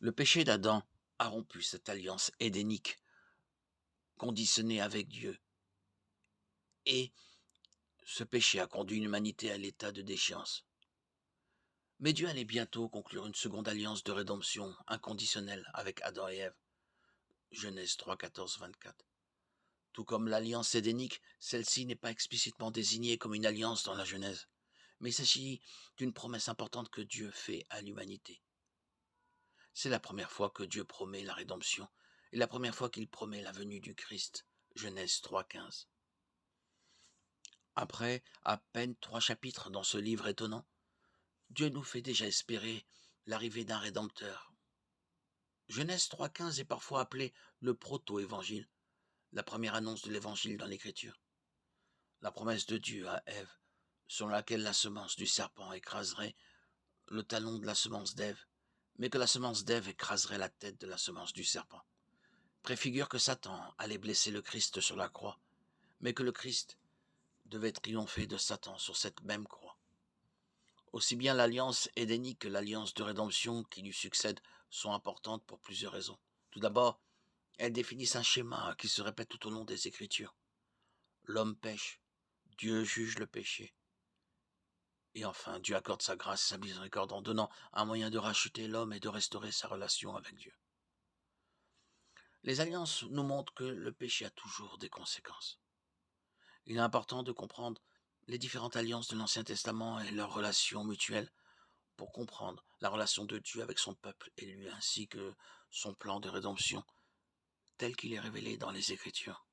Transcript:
Le péché d'Adam a rompu cette alliance édénique, conditionnée avec Dieu, et ce péché a conduit l'humanité à l'état de déchéance. Mais Dieu allait bientôt conclure une seconde alliance de rédemption inconditionnelle avec Adam et Ève. Genèse 3, 14, 24. Tout comme l'alliance édénique, celle-ci n'est pas explicitement désignée comme une alliance dans la Genèse, mais il s'agit d'une promesse importante que Dieu fait à l'humanité. C'est la première fois que Dieu promet la rédemption et la première fois qu'il promet la venue du Christ. Genèse 3, 15. Après à peine 3 chapitres dans ce livre étonnant, Dieu nous fait déjà espérer l'arrivée d'un Rédempteur. Genèse 3,15 est parfois appelé le proto-évangile, la première annonce de l'évangile dans l'Écriture. La promesse de Dieu à Ève, selon laquelle la semence du serpent écraserait le talon de la semence d'Ève, mais que la semence d'Ève écraserait la tête de la semence du serpent, préfigure que Satan allait blesser le Christ sur la croix, mais que le Christ devait triompher de Satan sur cette même croix. Aussi bien l'alliance édénique que l'alliance de rédemption qui lui succède sont importantes pour plusieurs raisons. Tout d'abord, elles définissent un schéma qui se répète tout au long des Écritures. L'homme pêche, Dieu juge le péché. Et enfin, Dieu accorde sa grâce et sa miséricorde en donnant un moyen de racheter l'homme et de restaurer sa relation avec Dieu. Les alliances nous montrent que le péché a toujours des conséquences. Il est important de comprendre les différentes alliances de l'Ancien Testament et leurs relations mutuelles pour comprendre la relation de Dieu avec son peuple et lui ainsi que son plan de rédemption tel qu'il est révélé dans les Écritures.